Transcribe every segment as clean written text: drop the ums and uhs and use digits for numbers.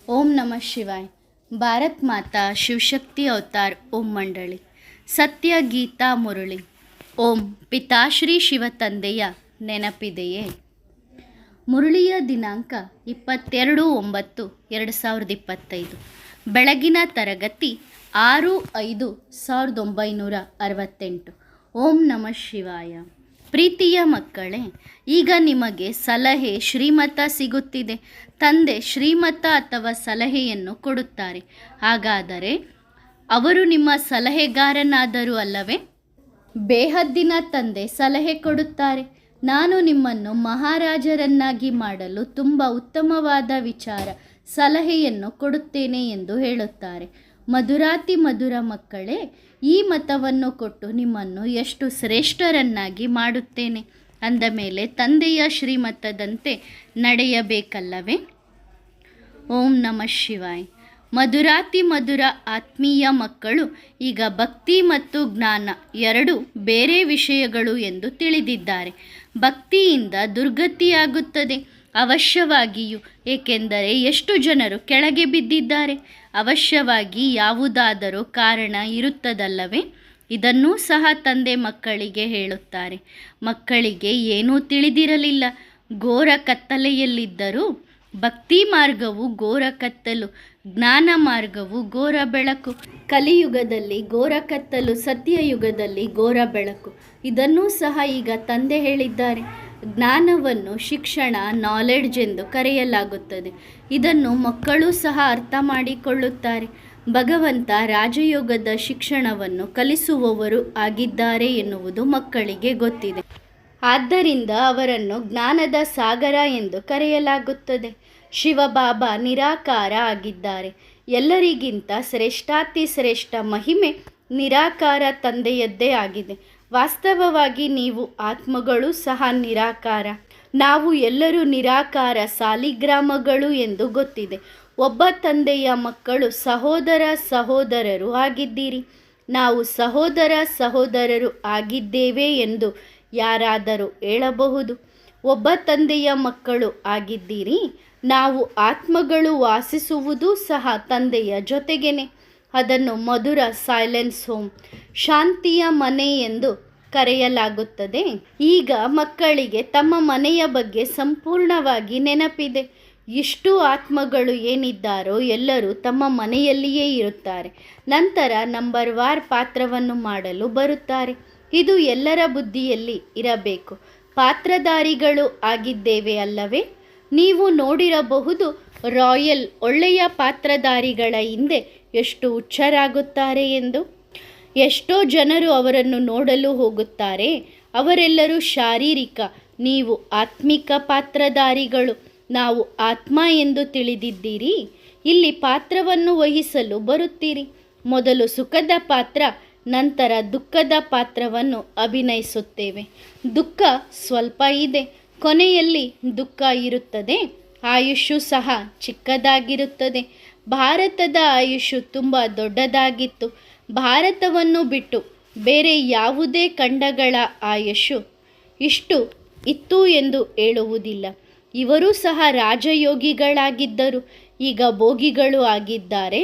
ओम नमः शिवाय। ಭಾರತ್ ಮಾತಾ ಶಿವಶಕ್ತಿ ಅವತಾರ್ ಓಂ ಮಂಡಳಿ ಸತ್ಯ ಗೀತಾ ಮುರಳಿ ಓಂ ಪಿತಾಶ್ರೀ ಶಿವ ತಂದೆಯ ನೆನಪಿದೆಯೇ? ಮುರಳಿಯ ದಿನಾಂಕ 22/9/2025. ಬೆಳಗಿನ ತರಗತಿ 6/5/1968. ಓಂ ನಮಃ ಶಿವಾಯ. ಪ್ರೀತಿಯ ಮಕ್ಕಳೇ, ಈಗ ನಿಮಗೆ ಸಲಹೆ ಶ್ರೀಮತ ಸಿಗುತ್ತಿದೆ. ತಂದೆ ಶ್ರೀಮತ ಅಥವಾ ಸಲಹೆಯನ್ನು ಕೊಡುತ್ತಾರೆ. ಹಾಗಾದರೆ ಅವರು ನಿಮ್ಮ ಸಲಹೆಗಾರನಾದರೂ ಅಲ್ಲವೇ? ಬೇಹದ್ದಿನ ತಂದೆ ಸಲಹೆ ಕೊಡುತ್ತಾರೆ. ನಾನು ನಿಮ್ಮನ್ನು ಮಹಾರಾಜರನ್ನಾಗಿ ಮಾಡಲು ತುಂಬ ಉತ್ತಮವಾದ ವಿಚಾರ ಸಲಹೆಯನ್ನು ಕೊಡುತ್ತೇನೆ ಎಂದು ಹೇಳುತ್ತಾರೆ. ಮಧುರಾತಿ ಮಧುರ ಮಕ್ಕಳೇ, ಈ ಮತವನ್ನು ಕೊಟ್ಟು ನಿಮ್ಮನ್ನು ಎಷ್ಟು ಶ್ರೇಷ್ಠರನ್ನಾಗಿ ಮಾಡುತ್ತೇನೆ ಅಂದ ಮೇಲೆ ತಂದೆಯ ಶ್ರೀಮತದಂತೆ ನಡೆಯಬೇಕಲ್ಲವೇ? ಓಂ ನಮಃ ಶಿವಾಯ್. ಮಧುರಾತಿ ಮಧುರ ಆತ್ಮೀಯ ಮಕ್ಕಳು ಈಗ ಭಕ್ತಿ ಮತ್ತು ಜ್ಞಾನ ಎರಡು ಬೇರೆ ವಿಷಯಗಳು ಎಂದು ತಿಳಿದಿದ್ದಾರೆ. ಭಕ್ತಿಯಿಂದ ದುರ್ಗತಿಯಾಗುತ್ತದೆ ಅವಶ್ಯವಾಗಿಯೂ, ಏಕೆಂದರೆ ಎಷ್ಟು ಜನರು ಕೆಳಗೆ ಬಿದ್ದಿದ್ದಾರೆ. ಅವಶ್ಯವಾಗಿ ಯಾವುದಾದರೂ ಕಾರಣ ಇರುತ್ತದಲ್ಲವೇ? ಇದನ್ನೂ ಸಹ ತಂದೆ ಮಕ್ಕಳಿಗೆ ಹೇಳುತ್ತಾರೆ. ಮಕ್ಕಳಿಗೆ ಏನೂ ತಿಳಿದಿರಲಿಲ್ಲ. ಘೋರ ಕತ್ತಲೆಯಲ್ಲಿದ್ದರೂ ಭಕ್ತಿ ಮಾರ್ಗವು ಘೋರ ಕತ್ತಲು, ಜ್ಞಾನ ಮಾರ್ಗವು ಘೋರ ಬೆಳಕು. ಕಲಿಯುಗದಲ್ಲಿ ಘೋರ ಕತ್ತಲು, ಸತ್ಯಯುಗದಲ್ಲಿ ಘೋರ ಬೆಳಕು. ಇದನ್ನೂ ಸಹ ಈಗ ತಂದೆ ಹೇಳಿದ್ದಾರೆ. ಜ್ಞಾನವನ್ನು ಶಿಕ್ಷಣ, ನಾಲೆಡ್ಜ್ ಎಂದು ಕರೆಯಲಾಗುತ್ತದೆ. ಇದನ್ನು ಮಕ್ಕಳು ಸಹ ಅರ್ಥ ಮಾಡಿಕೊಳ್ಳುತ್ತಾರೆ. ಭಗವಂತ ರಾಜಯೋಗದ ಶಿಕ್ಷಣವನ್ನು ಕಲಿಸುವವರು ಆಗಿದ್ದಾರೆ ಎನ್ನುವುದು ಮಕ್ಕಳಿಗೆ ಗೊತ್ತಿದೆ. ಆದ್ದರಿಂದ ಅವರನ್ನು ಜ್ಞಾನದ ಸಾಗರ ಎಂದು ಕರೆಯಲಾಗುತ್ತದೆ. ಶಿವಬಾಬಾ ನಿರಾಕಾರ ಆಗಿದ್ದಾರೆ. ಎಲ್ಲರಿಗಿಂತ ಶ್ರೇಷ್ಠಾತಿ ಶ್ರೇಷ್ಠ ಮಹಿಮೆ ನಿರಾಕಾರ ತಂದೆಯದ್ದೇ ಆಗಿದೆ. ವಾಸ್ತವವಾಗಿ ನೀವು ಆತ್ಮಗಳು ಸಹ ನಿರಾಕಾರ. ನಾವು ಎಲ್ಲರೂ ನಿರಾಕಾರ ಸಾಲಿಗ್ರಾಮಗಳು ಎಂದು ಗೊತ್ತಿದೆ. ಒಬ್ಬ ತಂದೆಯ ಮಕ್ಕಳು ಸಹೋದರರು ಆಗಿದ್ದೀರಿ. ನಾವು ಸಹೋದರರು ಆಗಿದ್ದೇವೆ ಎಂದು ಯಾರಾದರೂ ಹೇಳಬಹುದು? ಒಬ್ಬ ತಂದೆಯ ಮಕ್ಕಳು ಆಗಿದ್ದೀರಿ. ನಾವು ಆತ್ಮಗಳು ವಾಸಿಸುವುದೂ ಸಹ ತಂದೆಯ ಜೊತೆಗೇನೆ. ಅದನ್ನು ಮಧುರ ಸೈಲೆನ್ಸ್ ಹೋಮ್, ಶಾಂತಿಯ ಮನೆ ಎಂದು ಕರೆಯಲಾಗುತ್ತದೆ. ಈಗ ಮಕ್ಕಳಿಗೆ ತಮ್ಮ ಮನೆಯ ಬಗ್ಗೆ ಸಂಪೂರ್ಣವಾಗಿ ನೆನಪಿದೆ. ಇಷ್ಟು ಆತ್ಮಗಳು ಏನಿದ್ದಾರೋ ಎಲ್ಲರೂ ತಮ್ಮ ಮನೆಯಲ್ಲಿಯೇ ಇರುತ್ತಾರೆ. ನಂತರ ನಂಬರ್ ವಾರ್ ಪಾತ್ರವನ್ನು ಮಾಡಲು ಬರುತ್ತಾರೆ. ಇದು ಎಲ್ಲರ ಬುದ್ಧಿಯಲ್ಲಿ ಇರಬೇಕು. ಪಾತ್ರಧಾರಿಗಳು ಆಗಿದ್ದೇವೆ ಅಲ್ಲವೇ? ನೀವು ನೋಡಿರಬಹುದು, ರಾಯಲ್ ಒಳ್ಳೆಯ ಪಾತ್ರಧಾರಿಗಳ ಹಿಂದೆ ಎಷ್ಟು ಹುಚ್ಚರಾಗುತ್ತಾರೆ ಎಂದು. ಎಷ್ಟೋ ಜನರು ಅವರನ್ನು ನೋಡಲು ಹೋಗುತ್ತಾರೆ. ಅವರೆಲ್ಲರೂ ಶಾರೀರಿಕ. ನೀವು ಆತ್ಮಿಕ ಪಾತ್ರಧಾರಿಗಳು. ನಾವು ಆತ್ಮ ಎಂದು ತಿಳಿದಿದ್ದೀರಿ. ಇಲ್ಲಿ ಪಾತ್ರವನ್ನು ವಹಿಸಲು ಬರುತ್ತೀರಿ. ಮೊದಲು ಸುಖದ ಪಾತ್ರ, ನಂತರ ದುಃಖದ ಪಾತ್ರವನ್ನು ಅಭಿನಯಿಸುತ್ತೇವೆ. ದುಃಖ ಸ್ವಲ್ಪ ಇದೆ, ಕೊನೆಯಲ್ಲಿ ದುಃಖ ಇರುತ್ತದೆ. ಆಯುಷ್ಯು ಸಹ ಚಿಕ್ಕದಾಗಿರುತ್ತದೆ. ಭಾರತದ ಆಯುಷ್ಯು ತುಂಬ ದೊಡ್ಡದಾಗಿತ್ತು. ಭಾರತವನ್ನು ಬಿಟ್ಟು ಬೇರೆ ಯಾವುದೇ ಖಂಡಗಳ ಆಯುಷ್ಯು ಇಷ್ಟು ಇತ್ತು ಎಂದು ಹೇಳುವುದಿಲ್ಲ. ಇವರೂ ಸಹ ರಾಜಯೋಗಿಗಳಾಗಿದ್ದರು. ಈಗ ಭೋಗಿಗಳು ಆಗಿದ್ದಾರೆ.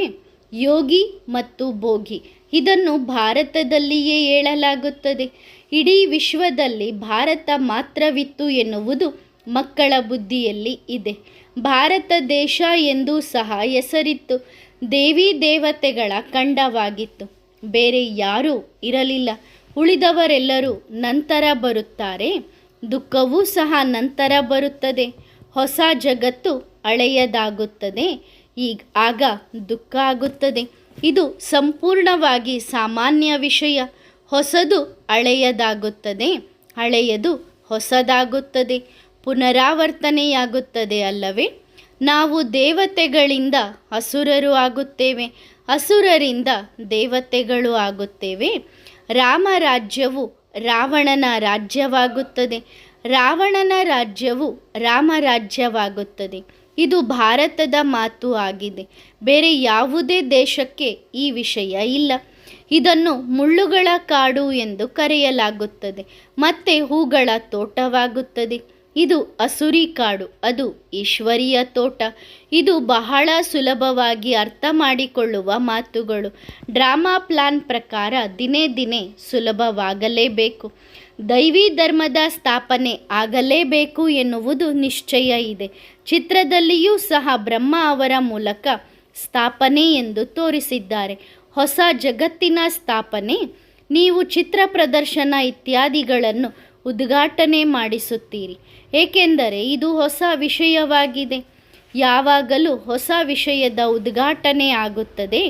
ಯೋಗಿ ಮತ್ತು ಭೋಗಿ, ಇದನ್ನು ಭಾರತದಲ್ಲಿಯೇ ಹೇಳಲಾಗುತ್ತದೆ. ಇಡೀ ವಿಶ್ವದಲ್ಲಿ ಭಾರತ ಮಾತ್ರವಿತ್ತು ಎನ್ನುವುದು ಮಕ್ಕಳ ಬುದ್ಧಿಯಲ್ಲಿ ಇದೆ. ಭಾರತ ದೇಶ ಎಂದೂ ಸಹ ಹೆಸರಿತ್ತು. ದೇವಿ ದೇವತೆಗಳ ಖಂಡವಾಗಿತ್ತು. ಬೇರೆ ಯಾರೂ ಇರಲಿಲ್ಲ. ಉಳಿದವರೆಲ್ಲರೂ ನಂತರ ಬರುತ್ತಾರೆ. ದುಃಖವೂ ಸಹ ನಂತರ ಬರುತ್ತದೆ. ಹೊಸ ಜಗತ್ತು ಹಳೆಯದಾಗುತ್ತದೆ. ಆಗ ದುಃಖ ಆಗುತ್ತದೆ. ಇದು ಸಂಪೂರ್ಣವಾಗಿ ಸಾಮಾನ್ಯ ವಿಷಯ. ಹೊಸದು ಹಳೆಯದಾಗುತ್ತದೆ, ಹಳೆಯದು ಹೊಸದಾಗುತ್ತದೆ. ಪುನರಾವರ್ತನೆಯಾಗುತ್ತದೆ ಅಲ್ಲವೇ? ನಾವು ದೇವತೆಗಳಿಂದ ಅಸುರರು ಆಗುತ್ತೇವೆ, ಅಸುರರಿಂದ ದೇವತೆಗಳು ಆಗುತ್ತೇವೆ. ರಾಮರಾಜ್ಯವು ರಾವಣನ ರಾಜ್ಯವಾಗುತ್ತದೆ, ರಾವಣನ ರಾಜ್ಯವು ರಾಮರಾಜ್ಯವಾಗುತ್ತದೆ. ಇದು ಭಾರತದ ಮಾತು ಆಗಿದೆ. ಬೇರೆ ಯಾವುದೇ ದೇಶಕ್ಕೆ ಈ ವಿಷಯ ಇಲ್ಲ. ಇದನ್ನು ಮುಳ್ಳುಗಳ ಕಾಡು ಎಂದು ಕರೆಯಲಾಗುತ್ತದೆ. ಮತ್ತೆ ಹೂಗಳ ತೋಟವಾಗುತ್ತದೆ. ಇದು ಅಸುರಿ ಕಾಡು, ಅದು ಈಶ್ವರಿಯ ತೋಟ. ಇದು ಬಹಳ ಸುಲಭವಾಗಿ ಅರ್ಥ ಮಾಡಿಕೊಳ್ಳುವ ಮಾತುಗಳು. ಡ್ರಾಮಾ ಪ್ಲಾನ್ ಪ್ರಕಾರ ದಿನೇ ದಿನೇ ಸುಲಭವಾಗಲೇಬೇಕು. ದೈವಿ ಧರ್ಮದ ಸ್ಥಾಪನೆ ಆಗಲೇಬೇಕು ಎನ್ನುವುದು ನಿಶ್ಚಯ ಇದೆ. ಚಿತ್ರದಲ್ಲಿಯೂ ಸಹ ಬ್ರಹ್ಮ ಅವರ ಮೂಲಕ ಸ್ಥಾಪನೆ ಎಂದು ತೋರಿಸಿದ್ದಾರೆ. ಹೊಸ ಜಗತ್ತಿನ ಸ್ಥಾಪನೆ. ನೀವು ಚಿತ್ರ ಪ್ರದರ್ಶನ ಇತ್ಯಾದಿಗಳನ್ನು ಉದ್ಘಾಟನೆ ಮಾಡಿಸುತ್ತೀರಿ, ಏಕೆಂದರೆ ಇದು ಹೊಸ ವಿಷಯವಾಗಿದೆ. ಯಾವಾಗಲೂ ಹೊಸ ವಿಷಯದ ಉದ್ಘಾಟನೆ ಆಗುತ್ತದೆ.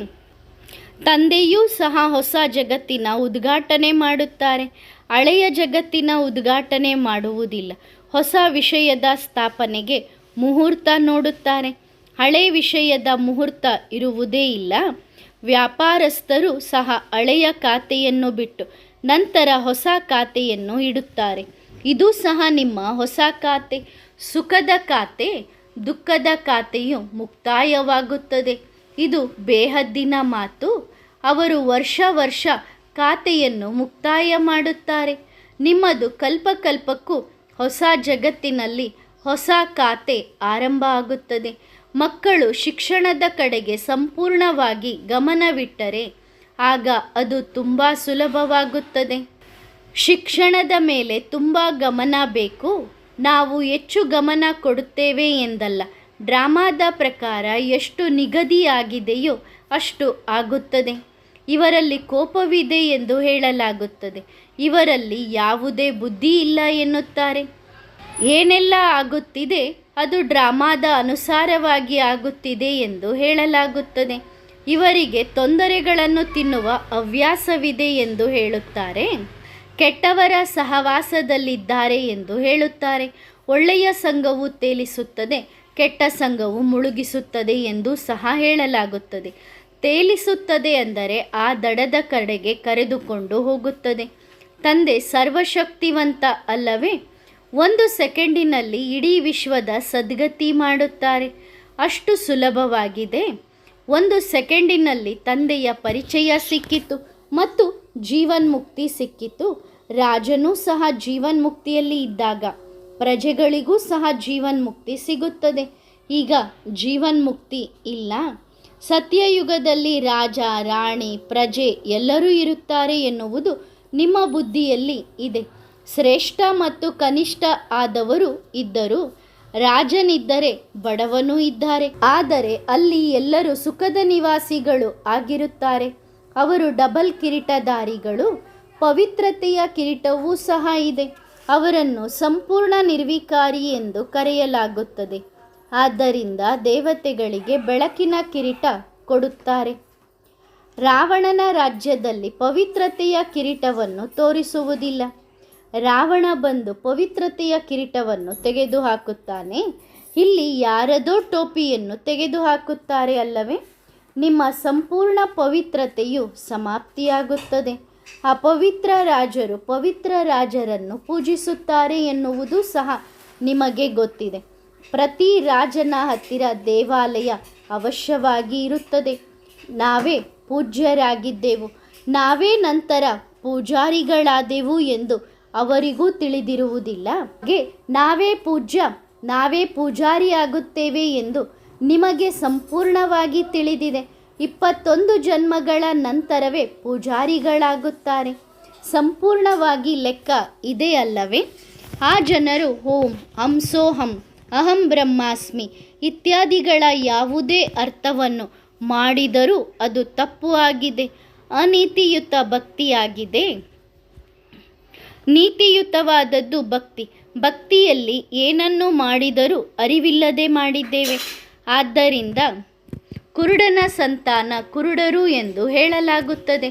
ತಂದೆಯೂ ಸಹ ಹೊಸ ಜಗತ್ತಿನ ಉದ್ಘಾಟನೆ ಮಾಡುತ್ತಾರೆ, ಹಳೆಯ ಜಗತ್ತಿನ ಉದ್ಘಾಟನೆ ಮಾಡುವುದಿಲ್ಲ. ಹೊಸ ವಿಷಯದ ಸ್ಥಾಪನೆಗೆ ಮುಹೂರ್ತ ನೋಡುತ್ತಾರೆ, ಹಳೆ ವಿಷಯದ ಮುಹೂರ್ತ ಇರುವುದೇ ಇಲ್ಲ. ವ್ಯಾಪಾರಸ್ಥರು ಸಹ ಹಳೆಯ ಖಾತೆಯನ್ನು ಬಿಟ್ಟು ನಂತರ ಹೊಸ ಖಾತೆಯನ್ನು ಇಡುತ್ತಾರೆ. ಇದು ಸಹ ನಿಮ್ಮ ಹೊಸ ಖಾತೆ. ಸುಖದ ಖಾತೆ, ದುಃಖದ ಖಾತೆಯು ಮುಕ್ತಾಯವಾಗುತ್ತದೆ. ಇದು ಬೇಹದ್ದಿನ ಮಾತು. ಅವರು ವರ್ಷ ಖಾತೆಯನ್ನು ಮುಕ್ತಾಯ ಮಾಡುತ್ತಾರೆ. ನಿಮ್ಮದು ಕಲ್ಪಕ್ಕೂ ಹೊಸ ಜಗತ್ತಿನಲ್ಲಿ ಹೊಸ ಖಾತೆ ಆರಂಭ ಆಗುತ್ತದೆ. ಮಕ್ಕಳು ಶಿಕ್ಷಣದ ಕಡೆಗೆ ಸಂಪೂರ್ಣವಾಗಿ ಗಮನವಿಟ್ಟರೆ ಆಗ ಅದು ತುಂಬ ಸುಲಭವಾಗುತ್ತದೆ. ಶಿಕ್ಷಣದ ಮೇಲೆ ತುಂಬ ಗಮನ ಬೇಕು. ನಾವು ಹೆಚ್ಚು ಗಮನ ಕೊಡುತ್ತೇವೆ ಎಂದಲ್ಲ, ಡ್ರಾಮಾದ ಪ್ರಕಾರ ಎಷ್ಟು ನಿಗದಿಯಾಗಿದೆಯೋ ಅಷ್ಟು ಆಗುತ್ತದೆ. ಇವರಲ್ಲಿ ಕೋಪವಿದೆ ಎಂದು ಹೇಳಲಾಗುತ್ತದೆ, ಇವರಲ್ಲಿ ಯಾವುದೇ ಬುದ್ಧಿ ಇಲ್ಲ ಎನ್ನುತ್ತಾರೆ. ಏನೆಲ್ಲ ಆಗುತ್ತಿದೆ ಅದು ಡ್ರಾಮಾದ ಅನುಸಾರವಾಗಿ ಆಗುತ್ತಿದೆ ಎಂದು ಹೇಳಲಾಗುತ್ತದೆ. ಇವರಿಗೆ ತೊಂದರೆಗಳನ್ನು ತಿನ್ನುವ ಹವ್ಯಾಸವಿದೆ ಎಂದು ಹೇಳುತ್ತಾರೆ. ಕೆಟ್ಟವರ ಸಹವಾಸದಲ್ಲಿದ್ದಾರೆ ಎಂದು ಹೇಳುತ್ತಾರೆ. ಒಳ್ಳೆಯ ಸಂಘವು ತೇಲಿಸುತ್ತದೆ, ಕೆಟ್ಟ ಸಂಘವು ಮುಳುಗಿಸುತ್ತದೆ ಎಂದು ಸಹ ಹೇಳಲಾಗುತ್ತದೆ. ತೇಲಿಸುತ್ತದೆ ಅಂದರೆ ಆ ದಡದ ಕಡೆಗೆ ಕರೆದುಕೊಂಡು ಹೋಗುತ್ತದೆ. ತಂದೆ ಸರ್ವಶಕ್ತಿವಂತ ಅಲ್ಲವೇ? 1 ಸೆಕೆಂಡಿನಲ್ಲಿ ಇಡೀ ವಿಶ್ವದ ಸದ್ಗತಿ ಮಾಡುತ್ತಾರೆ. ಅಷ್ಟು ಸುಲಭವಾಗಿದೆ. 1 ಸೆಕೆಂಡಿನಲ್ಲಿ ತಂದೆಯ ಪರಿಚಯ ಸಿಕ್ಕಿತು ಮತ್ತು ಜೀವನ್ಮುಕ್ತಿ ಸಿಕ್ಕಿತು. ರಾಜನೂ ಸಹ ಜೀವನ್ಮುಕ್ತಿಯಲ್ಲಿ ಇದ್ದಾಗ ಪ್ರಜೆಗಳಿಗೂ ಸಹ ಜೀವನ್ಮುಕ್ತಿ ಸಿಗುತ್ತದೆ. ಈಗ ಜೀವನ್ಮುಕ್ತಿ ಇಲ್ಲ. ಸತ್ಯಯುಗದಲ್ಲಿ ರಾಜ, ರಾಣಿ, ಪ್ರಜೆ ಎಲ್ಲರೂ ಇರುತ್ತಾರೆ ಎನ್ನುವುದು ನಿಮ್ಮ ಬುದ್ಧಿಯಲ್ಲಿ ಇದೆ. ಶ್ರೇಷ್ಠ ಮತ್ತು ಕನಿಷ್ಠ ಆದವರು ಇದ್ದರು. ರಾಜನಿದ್ದರೆ ಬಡವನೂ ಇದ್ದಾರೆ. ಆದರೆ ಅಲ್ಲಿ ಎಲ್ಲರೂ ಸುಖದ ನಿವಾಸಿಗಳು ಆಗಿರುತ್ತಾರೆ. ಅವರು ಡಬಲ್ ಕಿರೀಟಧಾರಿಗಳು. ಪವಿತ್ರತೆಯ ಕಿರೀಟವೂ ಸಹ ಇದೆ. ಅವರನ್ನು ಸಂಪೂರ್ಣ ನಿರ್ವಿಕಾರಿ ಎಂದು ಕರೆಯಲಾಗುತ್ತದೆ. ಆದ್ದರಿಂದ ದೇವತೆಗಳಿಗೆ ಬೆಳಕಿನ ಕಿರೀಟ ಕೊಡುತ್ತಾರೆ. ರಾವಣನ ರಾಜ್ಯದಲ್ಲಿ ಪವಿತ್ರತೆಯ ಕಿರೀಟವನ್ನು ತೋರಿಸುವುದಿಲ್ಲ. ರಾವಣ ಬಂದು ಪವಿತ್ರತೆಯ ಕಿರೀಟವನ್ನು ತೆಗೆದುಹಾಕುತ್ತಾನೆ. ಇಲ್ಲಿ ಯಾರದೋ ಟೋಪಿಯನ್ನು ತೆಗೆದುಹಾಕುತ್ತಾರೆ ಅಲ್ಲವೇ? ನಿಮ್ಮ ಸಂಪೂರ್ಣ ಪವಿತ್ರತೆಯು ಸಮಾಪ್ತಿಯಾಗುತ್ತದೆ. ಅಪವಿತ್ರ ರಾಜರು ಪವಿತ್ರ ರಾಜರನ್ನು ಪೂಜಿಸುತ್ತಾರೆ ಎನ್ನುವುದು ಸಹ ನಿಮಗೆ ಗೊತ್ತಿದೆ. ಪ್ರತಿ ರಾಜನ ಹತ್ತಿರ ದೇವಾಲಯ ಅವಶ್ಯವಾಗಿ ಇರುತ್ತದೆ. ನಾವೇ ಪೂಜ್ಯರಾಗಿದ್ದೆವು, ನಾವೇ ನಂತರ ಪೂಜಾರಿಗಳಾದೆವು ಎಂದು ಅವರಿಗೂ ತಿಳಿದಿರುವುದಿಲ್ಲ. ಹಾಗೆ ನಾವೇ ಪೂಜ್ಯ, ನಾವೇ ಪೂಜಾರಿಯಾಗುತ್ತೇವೆ ಎಂದು ನಿಮಗೆ ಸಂಪೂರ್ಣವಾಗಿ ತಿಳಿದಿದೆ. 21 ಜನ್ಮಗಳ ನಂತರವೇ ಪೂಜಾರಿಗಳಾಗುತ್ತಾರೆ. ಸಂಪೂರ್ಣವಾಗಿ ಲೆಕ್ಕ ಇದೆ ಅಲ್ಲವೇ? ಆ ಜನರು ಓಂ ಹಂಸೋಹಂ ಅಹಂ ಬ್ರಹ್ಮಾಸ್ಮಿ ಇತ್ಯಾದಿಗಳ ಯಾವುದೇ ಅರ್ಥವನ್ನು ಮಾಡಿದರೂ ಅದು ತಪ್ಪು ಆಗಿದೆ, ಅನೀತಿಯುತ ಭಕ್ತಿಯಾಗಿದೆ. ನೀತಿಯುತವಾದದ್ದು ಭಕ್ತಿ. ಭಕ್ತಿಯಲ್ಲಿ ಏನನ್ನು ಮಾಡಿದರೂ ಅರಿವಿಲ್ಲದೆ ಮಾಡಿದ್ದೇವೆ. ಆದ್ದರಿಂದ ಕುರುಡನ ಸಂತಾನ ಕುರುಡರು ಎಂದು ಹೇಳಲಾಗುತ್ತದೆ.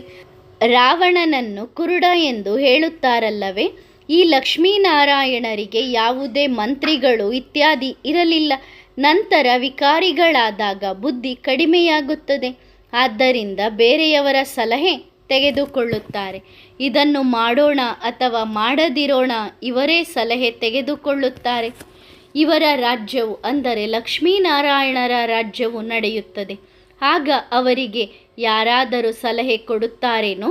ರಾವಣನನ್ನು ಕುರುಡ ಎಂದು ಹೇಳುತ್ತಾರಲ್ಲವೇ? ಈ ಲಕ್ಷ್ಮೀನಾರಾಯಣರಿಗೆ ಯಾವುದೇ ಮಂತ್ರಿಗಳು ಇತ್ಯಾದಿ ಇರಲಿಲ್ಲ. ನಂತರ ವಿಕಾರಿಗಳಾದಾಗ ಬುದ್ಧಿ ಕಡಿಮೆಯಾಗುತ್ತದೆ. ಆದ್ದರಿಂದ ಬೇರೆಯವರ ಸಲಹೆ ತೆಗೆದುಕೊಳ್ಳುತ್ತಾರೆ. ಇದನ್ನು ಮಾಡೋಣ ಅಥವಾ ಮಾಡದಿರೋಣ, ಇವರೇ ಸಲಹೆ ತೆಗೆದುಕೊಳ್ಳುತ್ತಾರೆ. ಇವರ ರಾಜ್ಯವು ಅಂದರೆ ಲಕ್ಷ್ಮೀನಾರಾಯಣರ ರಾಜ್ಯವು ನಡೆಯುತ್ತದೆ. ಆಗ ಅವರಿಗೆ ಯಾರಾದರೂ ಸಲಹೆ ಕೊಡುತ್ತಾರೇನೋ?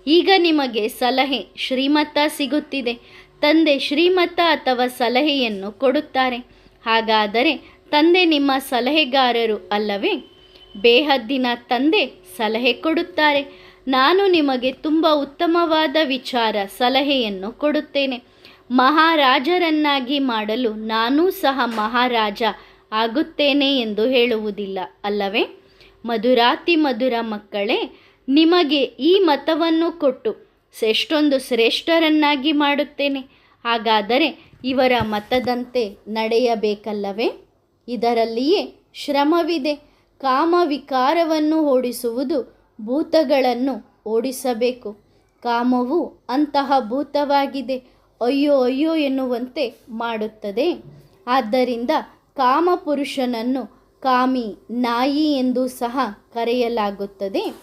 ಈಗ ನಿಮಗೆ ಸಲಹೆ ಶ್ರೀಮತ ಸಿಗುತ್ತಿದೆ. ತಂದೆ ಶ್ರೀಮತ ಅಥವಾ ಸಲಹೆಯನ್ನು ಕೊಡುತ್ತಾರೆ. ಹಾಗಾದರೆ ತಂದೆ ನಿಮ್ಮ ಸಲಹೆಗಾರರು ಅಲ್ಲವೇ? ಬೇಹದ್ದಿನ ತಂದೆ ಸಲಹೆ ಕೊಡುತ್ತಾರೆ. ನಾನು ನಿಮಗೆ ತುಂಬ ಉತ್ತಮವಾದ ವಿಚಾರ ಸಲಹೆಯನ್ನು ಕೊಡುತ್ತೇನೆ. ಮಹಾರಾಜರನ್ನಾಗಿ ಮಾಡಲು ನಾನೂ ಸಹ ಮಹಾರಾಜ ಆಗುತ್ತೇನೆ ಎಂದು ಹೇಳುವುದಿಲ್ಲ ಅಲ್ಲವೇ? ಮಧುರಾತಿ ಮಧುರ ಮಕ್ಕಳೇ, ನಿಮಗೆ ಈ ಮತವನ್ನು ಕೊಟ್ಟು ಎಷ್ಟೊಂದು ಶ್ರೇಷ್ಠರನ್ನಾಗಿ ಮಾಡುತ್ತೇನೆ. ಹಾಗಾದರೆ ಇವರ ಮತದಂತೆ ನಡೆಯಬೇಕಲ್ಲವೇ? ಇದರಲ್ಲಿಯೇ ಶ್ರಮವಿದೆ. ಕಾಮ ವಿಕಾರವನ್ನು ಓಡಿಸುವುದು ಭೂತಗಳನ್ನು ಓಡಿಸಬೇಕು. ಕಾಮವು ಅಂತಹ ಭೂತವಾಗಿದೆ, ಅಯ್ಯೋ ಅಯ್ಯೋ ಎನ್ನುವಂತೆ ಮಾಡುತ್ತದೆ. ಆದ್ದರಿಂದ ಕಾಮಪುರುಷನನ್ನು ಕಾಮಿ ನಾಯಿ ಎಂದು ಸಹ ಕರೆಯಲಾಗುತ್ತದೆ.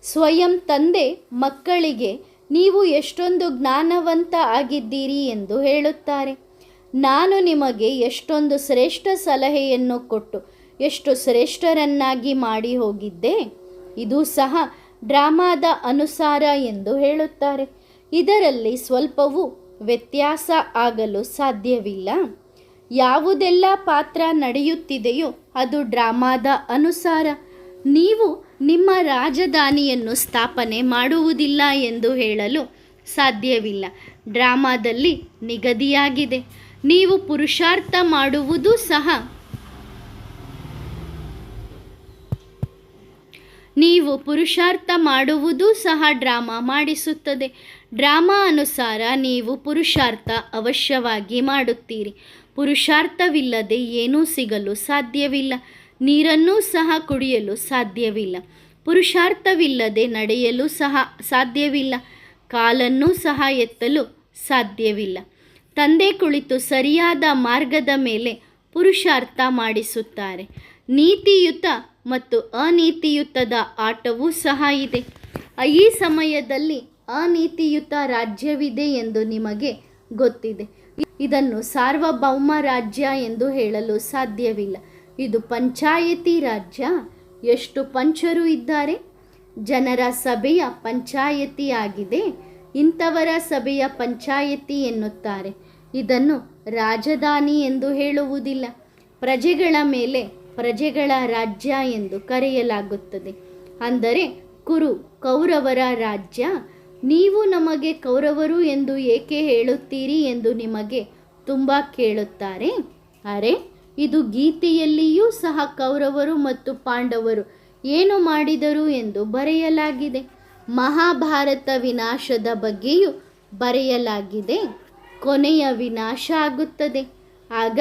ಸ್ವಯಂ ತಂದೆ ಮಕ್ಕಳಿಗೆ ನೀವು ಎಷ್ಟೊಂದು ಜ್ಞಾನವಂತ ಆಗಿದ್ದೀರಿ ಎಂದು ಹೇಳುತ್ತಾರೆ. ನಾನು ನಿಮಗೆ ಎಷ್ಟೊಂದು ಶ್ರೇಷ್ಠ ಸಲಹೆಯನ್ನು ಕೊಟ್ಟು ಎಷ್ಟು ಶ್ರೇಷ್ಠರನ್ನಾಗಿ ಮಾಡಿ ಹೋಗಿದ್ದೆ. ಇದು ಸಹ ಡ್ರಾಮಾದ ಅನುಸಾರ ಎಂದು ಹೇಳುತ್ತಾರೆ. ಇದರಲ್ಲಿ ಸ್ವಲ್ಪವೂ ವ್ಯತ್ಯಾಸ ಆಗಲು ಸಾಧ್ಯವಿಲ್ಲ. ಯಾವುದೆಲ್ಲ ಪಾತ್ರ ನಡೆಯುತ್ತಿದೆಯೋ ಅದು ಡ್ರಾಮಾದ ಅನುಸಾರ. ನೀವು ನಿಮ್ಮ ರಾಜಧಾನಿಯನ್ನು ಸ್ಥಾಪನೆ ಮಾಡುವುದಿಲ್ಲ ಎಂದು ಹೇಳಲು ಸಾಧ್ಯವಿಲ್ಲ. ಡ್ರಾಮಾದಲ್ಲಿ ನಿಗದಿಯಾಗಿದೆ. ನೀವು ಪುರುಷಾರ್ಥ ಮಾಡುವುದೂ ಸಹ ಡ್ರಾಮಾ ಮಾಡಿಸುತ್ತದೆ. ಡ್ರಾಮಾ ಅನುಸಾರ ನೀವು ಪುರುಷಾರ್ಥ ಅವಶ್ಯವಾಗಿ ಮಾಡುತ್ತೀರಿ. ಪುರುಷಾರ್ಥವಿಲ್ಲದೆ ಏನೂ ಸಿಗಲು ಸಾಧ್ಯವಿಲ್ಲ. ನೀರನ್ನೂ ಸಹ ಕುಡಿಯಲು ಸಾಧ್ಯವಿಲ್ಲ. ಪುರುಷಾರ್ಥವಿಲ್ಲದೆ ನಡೆಯಲು ಸಹ ಸಾಧ್ಯವಿಲ್ಲ. ಕಾಲನ್ನೂ ಸಹ ಎತ್ತಲು ಸಾಧ್ಯವಿಲ್ಲ. ತಂದೆ ಕುಳಿತು ಸರಿಯಾದ ಮಾರ್ಗದ ಮೇಲೆ ಪುರುಷಾರ್ಥ ಮಾಡಿಸುತ್ತಾರೆ. ನೀತಿಯುತ ಮತ್ತು ಅನೀತಿಯುತದ ಆಟವೂ ಸಹ ಇದೆ. ಈ ಸಮಯದಲ್ಲಿ ಅನೀತಿಯುತ ರಾಜ್ಯವಿದೆ ಎಂದು ನಿಮಗೆ ಗೊತ್ತಿದೆ. ಇದನ್ನು ಸಾರ್ವಭೌಮ ರಾಜ್ಯ ಎಂದು ಹೇಳಲು ಸಾಧ್ಯವಿಲ್ಲ. ಇದು ಪಂಚಾಯತಿ ರಾಜ್ಯ. ಎಷ್ಟು ಪಂಚರು ಇದ್ದಾರೆ? ಜನರ ಸಭೆಯ ಪಂಚಾಯತಿ ಆಗಿದೆ. ಇಂಥವರ ಸಭೆಯ ಪಂಚಾಯತಿ ಎನ್ನುತ್ತಾರೆ. ಇದನ್ನು ರಾಜಧಾನಿ ಎಂದು ಹೇಳುವುದಿಲ್ಲ. ಪ್ರಜೆಗಳ ಮೇಲೆ ಪ್ರಜೆಗಳ ರಾಜ್ಯ ಎಂದು ಕರೆಯಲಾಗುತ್ತದೆ. ಅಂದರೆ ಕೌರವರ ರಾಜ್ಯ. ನೀವು ನಮಗೆ ಕೌರವರು ಎಂದು ಏಕೆ ಹೇಳುತ್ತೀರಿ ಎಂದು ನಿಮಗೆ ತುಂಬ ಕೇಳುತ್ತಾರೆ. ಅರೆ, ಇದು ಗೀತೆಯಲ್ಲಿಯೂ ಸಹ ಕೌರವರು ಮತ್ತು ಪಾಂಡವರು ಏನು ಮಾಡಿದರು ಎಂದು ಬರೆಯಲಾಗಿದೆ. ಮಹಾಭಾರತ ವಿನಾಶದ ಬಗ್ಗೆಯೂ ಬರೆಯಲಾಗಿದೆ. ಕೊನೆಯ ವಿನಾಶ ಆಗುತ್ತದೆ. ಆಗ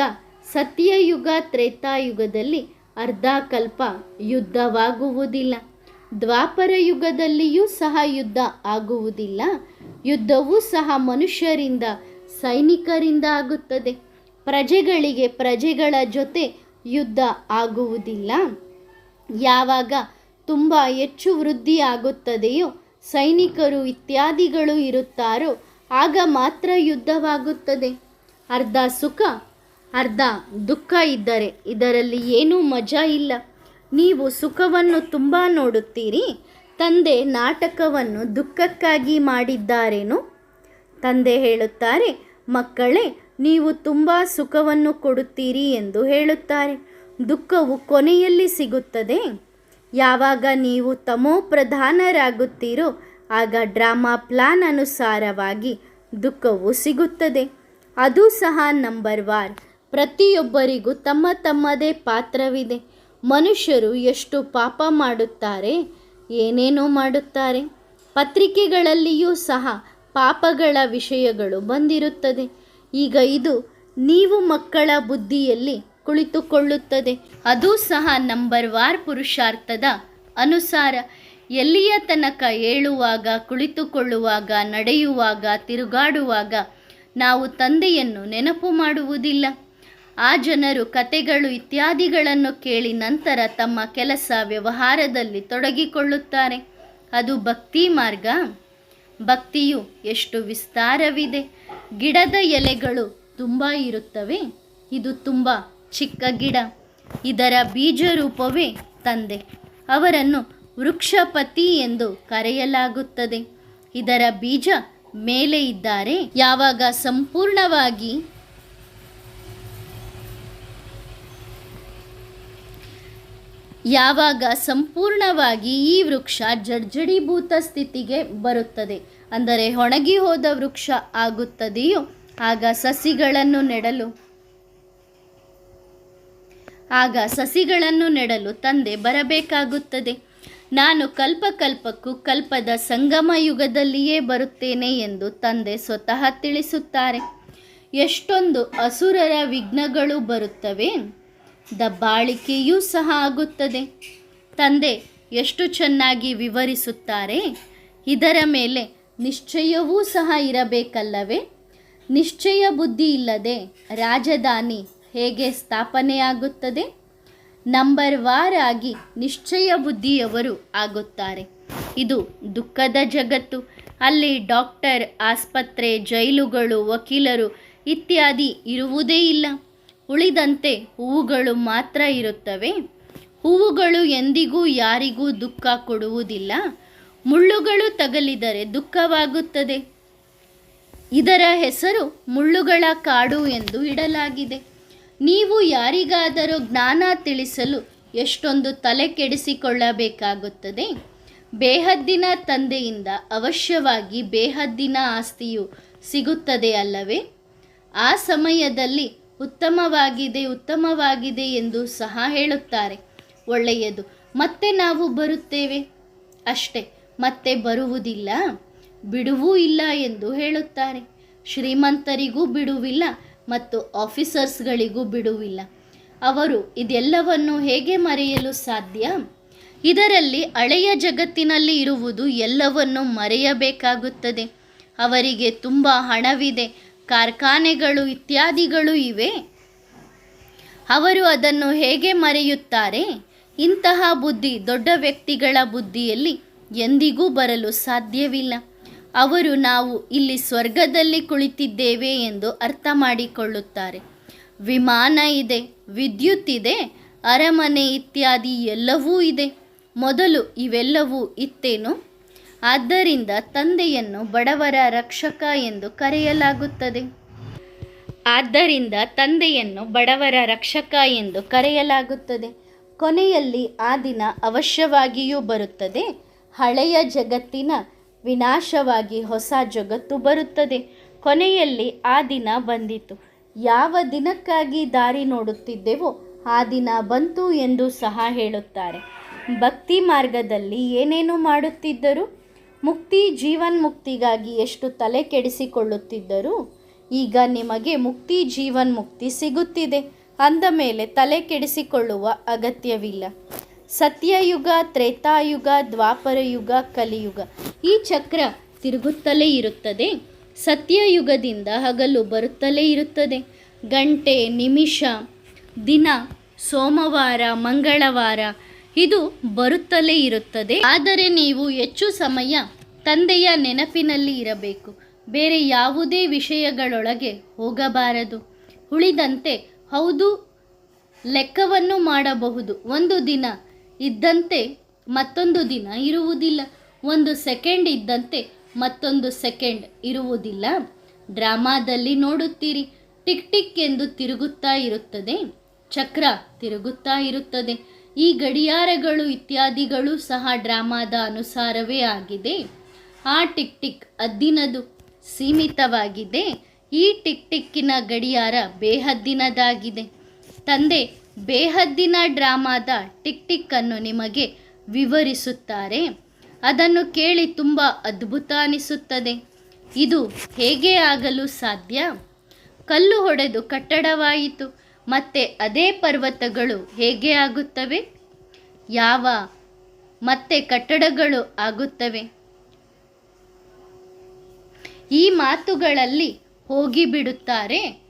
ಸತ್ಯಯುಗ ತ್ರೇತಾಯುಗದಲ್ಲಿ ಅರ್ಧ ಕಲ್ಪ ಯುದ್ಧವಾಗುವುದಿಲ್ಲ. ದ್ವಾಪರ ಯುಗದಲ್ಲಿಯೂ ಸಹ ಯುದ್ಧ ಆಗುವುದಿಲ್ಲ. ಯುದ್ಧವೂ ಸಹ ಮನುಷ್ಯರಿಂದ ಸೈನಿಕರಿಂದ ಆಗುತ್ತದೆ. ಪ್ರಜೆಗಳಿಗೆ ಪ್ರಜೆಗಳ ಜೊತೆ ಯುದ್ಧ ಆಗುವುದಿಲ್ಲ. ಯಾವಾಗ ತುಂಬ ಹೆಚ್ಚು ವೃದ್ಧಿ ಆಗುತ್ತದೆಯೋ, ಸೈನಿಕರು ಇತ್ಯಾದಿಗಳು ಇರುತ್ತಾರೋ ಆಗ ಮಾತ್ರ ಯುದ್ಧವಾಗುತ್ತದೆ. ಅರ್ಧ ಸುಖ ಅರ್ಧ ದುಃಖ ಇದ್ದರೆ ಇದರಲ್ಲಿ ಏನೂ ಮಜಾ ಇಲ್ಲ. ನೀವು ಸುಖವನ್ನು ತುಂಬ ನೋಡುತ್ತೀರಿ. ತಂದೆ ನಾಟಕವನ್ನು ದುಃಖಕ್ಕಾಗಿ ಮಾಡಿದ್ದಾರೇನು? ತಂದೆ ಹೇಳುತ್ತಾರೆ, ಮಕ್ಕಳೇ, ನೀವು ತುಂಬ ಸುಖವನ್ನು ಕೊಡುತ್ತೀರಿ ಎಂದು ಹೇಳುತ್ತಾರೆ. ದುಃಖವು ಕೊನೆಯಲ್ಲಿ ಸಿಗುತ್ತದೆ. ಯಾವಾಗ ನೀವು ತಮೋಪ್ರಧಾನರಾಗುತ್ತೀರೋ ಆಗ ಡ್ರಾಮಾ ಪ್ಲಾನ್ ಅನುಸಾರವಾಗಿ ದುಃಖವು ಸಿಗುತ್ತದೆ. ಅದು ಸಹ ನಂಬರ್ ವಾರ್. ಪ್ರತಿಯೊಬ್ಬರಿಗೂ ತಮ್ಮ ತಮ್ಮದೇ ಪಾತ್ರವಿದೆ. ಮನುಷ್ಯರು ಎಷ್ಟು ಪಾಪ ಮಾಡುತ್ತಾರೆ, ಏನೇನೋ ಮಾಡುತ್ತಾರೆ. ಪತ್ರಿಕೆಗಳಲ್ಲಿಯೂ ಸಹ ಪಾಪಗಳ ವಿಷಯಗಳು ಬಂದಿರುತ್ತದೆ. ಈಗ ಇದು ನೀವು ಮಕ್ಕಳ ಬುದ್ಧಿಯಲ್ಲಿ ಕುಳಿತುಕೊಳ್ಳುತ್ತದೆ. ಅದು ಸಹ ನಂಬರ್ ವಾರ್ ಪುರುಷಾರ್ಥದ ಅನುಸಾರ. ಎಲ್ಲಿಯ ತನಕ ಏಳುವಾಗ, ಕುಳಿತುಕೊಳ್ಳುವಾಗ, ನಡೆಯುವಾಗ, ತಿರುಗಾಡುವಾಗ ನಾವು ತಂದೆಯನ್ನು ನೆನಪು ಮಾಡುವುದಿಲ್ಲ. ಆ ಜನರು ಕತೆಗಳು ಇತ್ಯಾದಿಗಳನ್ನು ಕೇಳಿ ನಂತರ ತಮ್ಮ ಕೆಲಸ ವ್ಯವಹಾರದಲ್ಲಿ ತೊಡಗಿಕೊಳ್ಳುತ್ತಾರೆ. ಅದು ಭಕ್ತಿ ಮಾರ್ಗ. ಭಕ್ತಿಯು ಎಷ್ಟು ವಿಸ್ತಾರವಿದೆ. ಗಿಡದ ಎಲೆಗಳು ತುಂಬ ಇರುತ್ತವೆ. ಇದು ತುಂಬ ಚಿಕ್ಕ ಗಿಡ. ಇದರ ಬೀಜ ರೂಪವೇ ತಂದೆ. ಅವರನ್ನು ವೃಕ್ಷಪತಿ ಎಂದು ಕರೆಯಲಾಗುತ್ತದೆ. ಇದರ ಬೀಜ ಮೇಲೆ ಇದ್ದಾರೆ. ಯಾವಾಗ ಸಂಪೂರ್ಣವಾಗಿ ಈ ವೃಕ್ಷ ಜರ್ಜಡೀಭೂತ ಸ್ಥಿತಿಗೆ ಬರುತ್ತದೆ, ಅಂದರೆ ಒಣಗಿ ಹೋದ ವೃಕ್ಷ ಆಗುತ್ತದೆಯೋ ಆಗ ಸಸಿಗಳನ್ನು ನೆಡಲು ತಂದೆ ಬರಬೇಕಾಗುತ್ತದೆ. ನಾನು ಕಲ್ಪಕ್ಕೂ ಕಲ್ಪದ ಸಂಗಮ ಯುಗದಲ್ಲಿಯೇ ಬರುತ್ತೇನೆ ಎಂದು ತಂದೆ ಸ್ವತಃ ತಿಳಿಸುತ್ತಾರೆ. ಎಷ್ಟೊಂದು ಅಸುರರ ವಿಘ್ನಗಳು ಬರುತ್ತವೆ, ದಬ್ಬಾಳಿಕೆಯೂ ಸಹ ಆಗುತ್ತದೆ. ತಂದೆ ಎಷ್ಟು ಚೆನ್ನಾಗಿ ವಿವರಿಸುತ್ತಾರೆ. ಇದರ ಮೇಲೆ ನಿಶ್ಚಯವೂ ಸಹ ಇರಬೇಕಲ್ಲವೇ? ನಿಶ್ಚಯ ಬುದ್ಧಿ ಇಲ್ಲದೆ ರಾಜಧಾನಿ ಹೇಗೆ ಸ್ಥಾಪನೆಯಾಗುತ್ತದೆ? ನಂಬರ್ ವಾರ್ ಆಗಿ ನಿಶ್ಚಯ ಬುದ್ಧಿಯವರು ಆಗುತ್ತಾರೆ. ಇದು ದುಃಖದ ಜಗತ್ತು. ಅಲ್ಲಿ ಡಾಕ್ಟರ್, ಆಸ್ಪತ್ರೆ, ಜೈಲುಗಳು, ವಕೀಲರು ಇತ್ಯಾದಿ ಇರುವುದೇ ಇಲ್ಲ. ಉಳಿದಂತೆ ಹೂವುಗಳು ಮಾತ್ರ ಇರುತ್ತವೆ. ಹೂವುಗಳು ಎಂದಿಗೂ ಯಾರಿಗೂ ದುಃಖ ಕೊಡುವುದಿಲ್ಲ. ಮುಳ್ಳುಗಳು ತಗಲಿದರೆ ದುಃಖವಾಗುತ್ತದೆ. ಇದರ ಹೆಸರು ಮುಳ್ಳುಗಳ ಕಾಡು ಎಂದು ಇಡಲಾಗಿದೆ. ನೀವು ಯಾರಿಗಾದರೂ ಜ್ಞಾನ ತಿಳಿಸಲು ಎಷ್ಟೊಂದು ತಲೆ ಕೆಡಿಸಿಕೊಳ್ಳಬೇಕಾಗುತ್ತದೆ. ಬೇಹದ್ದಿನ ತಂದೆಯಿಂದ ಅವಶ್ಯವಾಗಿ ಬೇಹದ್ದಿನ ಆಸ್ತಿಯು ಸಿಗುತ್ತದೆ ಅಲ್ಲವೇ? ಆ ಸಮಯದಲ್ಲಿ ಉತ್ತಮವಾಗಿದೆ ಎಂದು ಸಹ ಹೇಳುತ್ತಾರೆ. ಒಳ್ಳೆಯದು, ಮತ್ತೆ ನಾವು ಬರುತ್ತೇವೆ ಅಷ್ಟೇ, ಮತ್ತೆ ಬರುವುದಿಲ್ಲ, ಬಿಡುವೂ ಇಲ್ಲ ಎಂದು ಹೇಳುತ್ತಾರೆ. ಶ್ರೀಮಂತರಿಗೂ ಬಿಡುವಿಲ್ಲ ಮತ್ತು ಆಫೀಸರ್ಸ್ಗಳಿಗೂ ಬಿಡುವಿಲ್ಲ. ಅವರು ಇದೆಲ್ಲವನ್ನು ಹೇಗೆ ಮರೆಯಲು ಸಾಧ್ಯ? ಇದರಲ್ಲಿ ಹಳೆಯ ಜಗತ್ತಿನಲ್ಲಿ ಇರುವುದು ಎಲ್ಲವನ್ನು ಮರೆಯಬೇಕಾಗುತ್ತದೆ. ಅವರಿಗೆ ತುಂಬ ಹಣವಿದೆ, ಕಾರ್ಖಾನೆಗಳು ಇತ್ಯಾದಿಗಳು ಇವೆ. ಅವರು ಅದನ್ನು ಹೇಗೆ ಮರೆಯುತ್ತಾರೆ? ಇಂತಹ ಬುದ್ಧಿ ದೊಡ್ಡ ವ್ಯಕ್ತಿಗಳ ಬುದ್ಧಿಯಲ್ಲಿ ಎಂದಿಗೂ ಬರಲು ಸಾಧ್ಯವಿಲ್ಲ. ಅವರು ನಾವು ಇಲ್ಲಿ ಸ್ವರ್ಗದಲ್ಲಿ ಕುಳಿತಿದ್ದೇವೆ ಎಂದು ಅರ್ಥ ಮಾಡಿಕೊಳ್ಳುತ್ತಾರೆ. ವಿಮಾನ ಇದೆ, ವಿದ್ಯುತ್ ಇದೆ, ಅರಮನೆ ಇತ್ಯಾದಿ ಎಲ್ಲವೂ ಇದೆ. ಮೊದಲು ಇವೆಲ್ಲವೂ ಇತ್ತೇನು? ಆದ್ದರಿಂದ ತಂದೆಯನ್ನು ಬಡವರ ರಕ್ಷಕ ಎಂದು ಕರೆಯಲಾಗುತ್ತದೆ. ಕೊನೆಯಲ್ಲಿ ಆ ದಿನ ಅವಶ್ಯವಾಗಿಯೂ ಬರುತ್ತದೆ. ಹಳೆಯ ಜಗತ್ತಿನ ವಿನಾಶವಾಗಿ ಹೊಸ ಜಗತ್ತು ಬರುತ್ತದೆ. ಕೊನೆಯಲ್ಲಿ ಆ ದಿನ ಬಂದಿತು. ಯಾವ ದಿನಕ್ಕಾಗಿ ದಾರಿ ನೋಡುತ್ತಿದ್ದೆವೋ ಆ ದಿನ ಬಂತು ಎಂದು ಸಹ ಹೇಳುತ್ತಾರೆ. ಭಕ್ತಿ ಮಾರ್ಗದಲ್ಲಿ ಏನೇನು ಮಾಡುತ್ತಿದ್ದರು? ಮುಕ್ತಿ, ಜೀವನ್ಮುಕ್ತಿಗಾಗಿ ಎಷ್ಟು ತಲೆ ಕೆಡಿಸಿಕೊಳ್ಳುತ್ತಿದ್ದರು. ಈಗ ನಿಮಗೆ ಮುಕ್ತಿ, ಜೀವನ್ಮುಕ್ತಿ ಸಿಗುತ್ತಿದೆ ಅಂದ ಮೇಲೆ ತಲೆ ಕೆಡಿಸಿಕೊಳ್ಳುವ ಅಗತ್ಯವಿಲ್ಲ. ಸತ್ಯಯುಗ, ತ್ರೇತಾಯುಗ, ದ್ವಾಪರ ಯುಗ, ಕಲಿಯುಗ, ಈ ಚಕ್ರ ತಿರುಗುತ್ತಲೇ ಇರುತ್ತದೆ. ಸತ್ಯಯುಗದಿಂದ ಹಗಲು ಬರುತ್ತಲೇ ಇರುತ್ತದೆ. ಗಂಟೆ, ನಿಮಿಷ, ದಿನ, ಸೋಮವಾರ, ಮಂಗಳವಾರ ಇದು ಬರುತ್ತಲೇ ಇರುತ್ತದೆ. ಆದರೆ ನೀವು ಹೆಚ್ಚು ಸಮಯ ತಂದೆಯ ನೆನಪಿನಲ್ಲಿ ಇರಬೇಕು. ಬೇರೆ ಯಾವುದೇ ವಿಷಯಗಳೊಳಗೆ ಹೋಗಬಾರದು. ಉಳಿದಂತೆ ಹೌದು, ಲೆಕ್ಕವನ್ನು ಮಾಡಬಹುದು. ಒಂದು ದಿನ ಇದ್ದಂತೆ ಮತ್ತೊಂದು ದಿನ ಇರುವುದಿಲ್ಲ. ಒಂದು ಸೆಕೆಂಡ್ ಇದ್ದಂತೆ ಮತ್ತೊಂದು ಸೆಕೆಂಡ್ ಇರುವುದಿಲ್ಲ. ಡ್ರಾಮಾದಲ್ಲಿ ನೋಡುತ್ತೀರಿ, ಟಿಕ್ ಟಿಕ್ ಎಂದು ತಿರುಗುತ್ತಾ ಇರುತ್ತದೆ, ಚಕ್ರ ತಿರುಗುತ್ತಾ ಇರುತ್ತದೆ. ಈ ಗಡಿಯಾರಗಳು ಇತ್ಯಾದಿಗಳು ಸಹ ಡ್ರಾಮಾದ ಅನುಸಾರವೇ ಆಗಿದೆ. ಆ ಟಿಕ್ ಟಿಕ್ ಹದ್ದಿನದು, ಸೀಮಿತವಾಗಿದೆ. ಈ ಟಿಕ್ ಟಿಕ್ಕಿನ ಗಡಿಯಾರ ಬೇಹದ್ದಿನದಾಗಿದೆ. ತಂದೆ ಬೇಹದ್ದಿನ ಡ್ರಾಮಾದ ಟಿಕ್ ಟಿಕ್ ಅನ್ನು ನಿಮಗೆ ವಿವರಿಸುತ್ತಾರೆ. ಅದನ್ನು ಕೇಳಿ ತುಂಬ ಅದ್ಭುತ ಅನಿಸುತ್ತದೆ. ಇದು ಹೇಗೆ ಆಗಲು ಸಾಧ್ಯ? ಕಲ್ಲು ಹೊಡೆದು ಕಟ್ಟಡವಾಯಿತು, ಮತ್ತೆ ಅದೇ ಪರ್ವತಗಳು ಹೇಗೆ ಆಗುತ್ತವೆ? ಮತ್ತೆ ಕಟ್ಟಡಗಳು ಆಗುತ್ತವೆ? ಈ ಮಾತುಗಳಲ್ಲಿ ಹೋಗಿಬಿಡುತ್ತಾರೆ.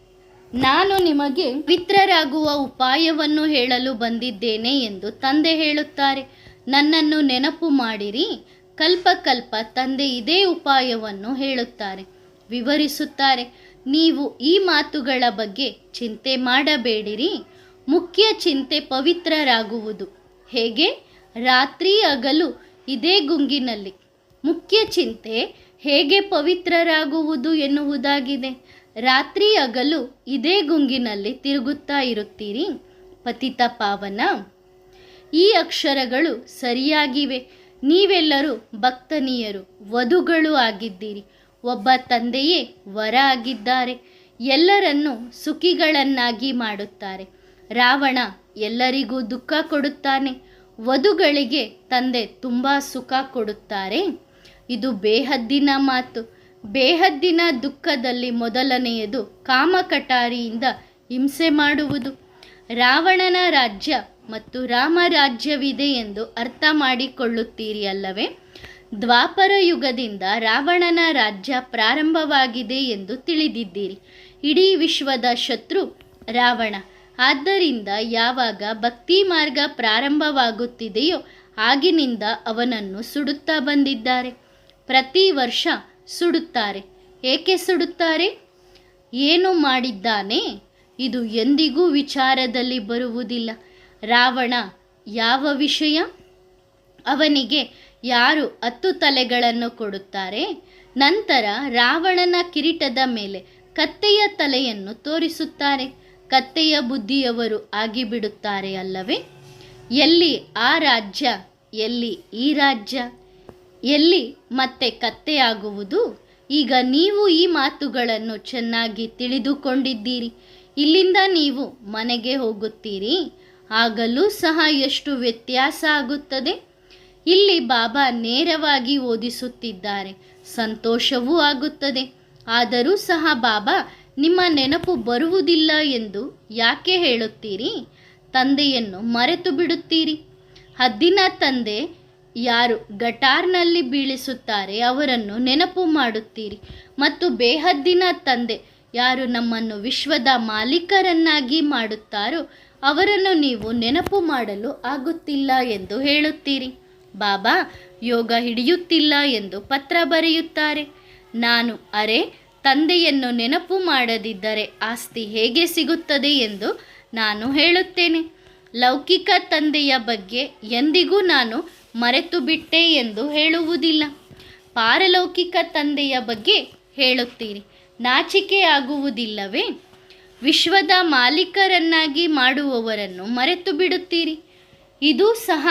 ನಾನು ನಿಮಗೆ ಪವಿತ್ರರಾಗುವ ಉಪಾಯವನ್ನು ಹೇಳಲು ಬಂದಿದ್ದೇನೆ ಎಂದು ತಂದೆ ಹೇಳುತ್ತಾರೆ. ನನ್ನನ್ನು ನೆನಪು ಮಾಡಿರಿ. ಕಲ್ಪ ತಂದೆ ಇದೇ ಉಪಾಯವನ್ನು ಹೇಳುತ್ತಾರೆ, ವಿವರಿಸುತ್ತಾರೆ. ನೀವು ಈ ಮಾತುಗಳ ಬಗ್ಗೆ ಚಿಂತೆ ಮಾಡಬೇಡಿರಿ. ಮುಖ್ಯ ಚಿಂತೆ ಪವಿತ್ರರಾಗುವುದು. ಹೇಗೆ? ರಾತ್ರಿ ಹಗಲು ಇದೇ ಗುಂಗಿನಲ್ಲಿ. ಮುಖ್ಯ ಚಿಂತೆ ಹೇಗೆ ಪವಿತ್ರರಾಗುವುದು ಎನ್ನುವುದಾಗಿದೆ. ರಾತ್ರಿ ಹಗಲು ಇದೇ ಗುಂಗಿನಲ್ಲಿ ತಿರುಗುತ್ತಾ ಇರುತ್ತೀರಿ ಪತಿತ ಪಾವನ. ಈ ಅಕ್ಷರಗಳು ಸರಿಯಾಗಿವೆ. ನೀವೆಲ್ಲರೂ ಭಕ್ತನೀಯರು, ವಧುಗಳು ಆಗಿದ್ದೀರಿ. ಒಬ್ಬ ತಂದೆಯೇ ವರ ಆಗಿದ್ದಾರೆ. ಎಲ್ಲರನ್ನೂ ಸುಖಿಗಳನ್ನಾಗಿ ಮಾಡುತ್ತಾರೆ. ರಾವಣ ಎಲ್ಲರಿಗೂ ದುಃಖ ಕೊಡುತ್ತಾನೆ. ವಧುಗಳಿಗೆ ತಂದೆ ತುಂಬ ಸುಖ ಕೊಡುತ್ತಾರೆ. ಇದು ಬೇಹದ್ದಿನ ಮಾತು. ಬೇಹದ್ದಿನ ದುಃಖದಲ್ಲಿ ಮೊದಲನೆಯದು ಕಾಮಕಟಾರಿಯಿಂದ ಹಿಂಸೆ ಮಾಡುವುದು. ರಾವಣನ ರಾಜ್ಯ ಮತ್ತು ರಾಮ ರಾಜ್ಯವಿದೆ ಎಂದು ಅರ್ಥ ಮಾಡಿಕೊಳ್ಳುತ್ತೀರಿ ಅಲ್ಲವೇ? ದ್ವಾಪರ ಯುಗದಿಂದ ರಾವಣನ ರಾಜ್ಯ ಪ್ರಾರಂಭವಾಗಿದೆ ಎಂದು ತಿಳಿದಿದ್ದೀರಿ. ಇಡೀ ವಿಶ್ವದ ಶತ್ರು ರಾವಣ. ಆದ್ದರಿಂದ ಯಾವಾಗ ಭಕ್ತಿ ಮಾರ್ಗ ಪ್ರಾರಂಭವಾಗುತ್ತಿದೆಯೋ ಆಗಿನಿಂದ ಅವನನ್ನು ಸುಡುತ್ತಾ ಬಂದಿದ್ದಾರೆ. ಪ್ರತಿ ವರ್ಷ ಸುಡುತ್ತಾರೆ. ಏಕೆ ಸುಡುತ್ತಾರೆ? ಏನು ಮಾಡಿದ್ದಾನೆ? ಇದು ಎಂದಿಗೂ ವಿಚಾರದಲ್ಲಿ ಬರುವುದಿಲ್ಲ. ರಾವಣ ಯಾವ ವಿಷಯ? ಅವನಿಗೆ ಯಾರು 10 ತಲೆಗಳನ್ನು ಕೊಡುತ್ತಾರೆ? ನಂತರ ರಾವಣನ ಕಿರೀಟದ ಮೇಲೆ ಕತ್ತೆಯ ತಲೆಯನ್ನು ತೋರಿಸುತ್ತಾರೆ. ಕತ್ತೆಯ ಬುದ್ಧಿಯವರು ಆಗಿಬಿಡುತ್ತಾರೆ ಅಲ್ಲವೇ? ಎಲ್ಲಿ ಆ ರಾಜ್ಯ, ಎಲ್ಲಿ ಈ ರಾಜ್ಯ, ಎಲ್ಲಿ ಮತ್ತೆ ಕತ್ತೆಯಾಗುವುದು? ಈಗ ನೀವು ಈ ಮಾತುಗಳನ್ನು ಚೆನ್ನಾಗಿ ತಿಳಿದುಕೊಂಡಿದ್ದೀರಿ. ಇಲ್ಲಿಂದ ನೀವು ಮನೆಗೆ ಹೋಗುತ್ತೀರಿ. ಆಗಲೂ ಸಹ ಎಷ್ಟು ವ್ಯತ್ಯಾಸ ಆಗುತ್ತದೆ. ಇಲ್ಲಿ ಬಾಬಾ ನೇರವಾಗಿ ಓದಿಸುತ್ತಿದ್ದಾರೆ. ಸಂತೋಷವೂ ಆಗುತ್ತದೆ. ಆದರೂ ಸಹ ಬಾಬಾ ನಿಮ್ಮ ನೆನಪು ಬರುವುದಿಲ್ಲ ಎಂದು ಯಾಕೆ ಹೇಳುತ್ತೀರಿ? ತಂದೆಯನ್ನು ಮರೆತು ಬಿಡುತ್ತೀರಿ. ಹದ್ದಿನ ತಂದೆ ಯಾರು ಗಟಾರ್ನಲ್ಲಿ ಬೀಳಿಸುತ್ತಾರೆ ಅವರನ್ನು ನೆನಪು ಮಾಡುತ್ತೀರಿ. ಮತ್ತು ಬೇಹದ್ದಿನ ತಂದೆ ಯಾರು ನಮ್ಮನ್ನು ವಿಶ್ವದ ಮಾಲೀಕರನ್ನಾಗಿ ಮಾಡುತ್ತಾರೋ ಅವರನ್ನು ನೀವು ನೆನಪು ಮಾಡಲು ಆಗುತ್ತಿಲ್ಲ ಎಂದು ಹೇಳುತ್ತೀರಿ. ಬಾಬಾ ಯೋಗ ಹಿಡಿಯುತ್ತಿಲ್ಲ ಎಂದು ಪತ್ರ ಬರೆಯುತ್ತಾರೆ. ನಾನು ಅರೆ ತಂದೆಯನ್ನು ನೆನಪು ಮಾಡದಿದ್ದರೆ ಆಸ್ತಿ ಹೇಗೆ ಸಿಗುತ್ತದೆ ಎಂದು ನಾನು ಹೇಳುತ್ತೇನೆ. ಲೌಕಿಕ ತಂದೆಯ ಬಗ್ಗೆ ಎಂದಿಗೂ ನಾನು ಮರೆತು ಬಿಟ್ಟೆ ಎಂದು ಹೇಳುವುದಿಲ್ಲ. ಪಾರಲೌಕಿಕ ತಂದೆಯ ಬಗ್ಗೆ ಹೇಳುತ್ತೀರಿ. ನಾಚಿಕೆ ಆಗುವುದಿಲ್ಲವೇ? ವಿಶ್ವದ ಮಾಲೀಕರನ್ನಾಗಿ ಮಾಡುವವರನ್ನು ಮರೆತು ಬಿಡುತ್ತೀರಿ. ಇದು ಸಹ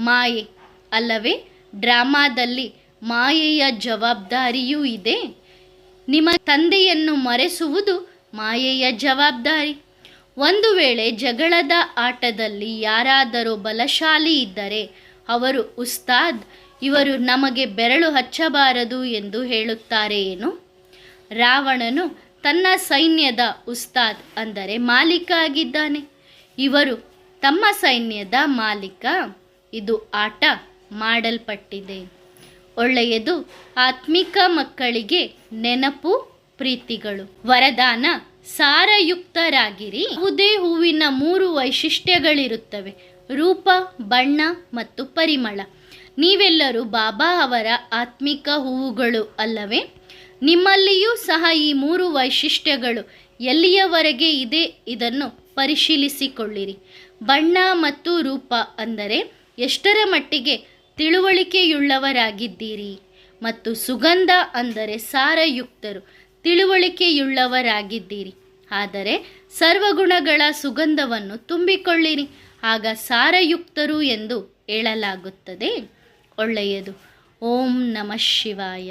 ಮಾಯೆ ಅಲ್ಲವೇ? ಡ್ರಾಮಾದಲ್ಲಿ ಮಾಯೆಯ ಜವಾಬ್ದಾರಿಯೂ ಇದೆ. ನಿಮ್ಮ ತಂದೆಯನ್ನು ಮರೆಸುವುದು ಮಾಯೆಯ ಜವಾಬ್ದಾರಿ. ಒಂದು ವೇಳೆ ಜಗಳದ ಆಟದಲ್ಲಿ ಯಾರಾದರೂ ಬಲಶಾಲಿ ಇದ್ದರೆ ಅವರು ಉಸ್ತಾದ್, ಇವರು ನಮಗೆ ಬೆರಳು ಹಚ್ಚಬಾರದು ಎಂದು ಹೇಳುತ್ತಾರೆ ಏನು? ರಾವಣನು ತನ್ನ ಸೈನ್ಯದ ಉಸ್ತಾದ್ ಅಂದರೆ ಮಾಲೀಕ ಆಗಿದ್ದಾನೆ. ಇವರು ತಮ್ಮ ಸೈನ್ಯದ ಮಾಲೀಕ. ಇದು ಆಟ ಮಾಡಲ್ಪಟ್ಟಿದೆ. ಒಳ್ಳೆಯದು. ಆತ್ಮಿಕ ಮಕ್ಕಳಿಗೆ ನೆನಪು, ಪ್ರೀತಿಗಳು. ವರದಾನ: ಸಾರಯುಕ್ತರಾಗಿರಿ. ಯಾವುದೇ ಹೂವಿನ 3 ವೈಶಿಷ್ಟ್ಯಗಳಿರುತ್ತವೆ: ರೂಪ, ಬಣ್ಣ ಮತ್ತು ಪರಿಮಳ. ನೀವೆಲ್ಲರೂ ಬಾಬಾ ಅವರ ಆತ್ಮಿಕ ಹೂವುಗಳು ಅಲ್ಲವೇ? ನಿಮ್ಮಲ್ಲಿಯೂ ಸಹ ಈ 3 ವೈಶಿಷ್ಟ್ಯಗಳು ಎಲ್ಲಿಯವರೆಗೆ ಇದೆ ಇದನ್ನು ಪರಿಶೀಲಿಸಿಕೊಳ್ಳಿರಿ. ಬಣ್ಣ ಮತ್ತು ರೂಪ ಅಂದರೆ ಎಷ್ಟರ ಮಟ್ಟಿಗೆ ತಿಳುವಳಿಕೆಯುಳ್ಳವರಾಗಿದ್ದೀರಿ, ಮತ್ತು ಸುಗಂಧ ಅಂದರೆ ಸಾರಯುಕ್ತರು, ತಿಳುವಳಿಕೆಯುಳ್ಳವರಾಗಿದ್ದೀರಿ. ಆದರೆ ಸರ್ವಗುಣಗಳ ಸುಗಂಧವನ್ನು ತುಂಬಿಕೊಳ್ಳಿರಿ, ಆಗ ಸಾರಯುಕ್ತರು ಎಂದು ಹೇಳಲಾಗುತ್ತದೆ. ಒಳ್ಳೆಯದು. ಓಂ ನಮಃ ಶಿವಾಯ.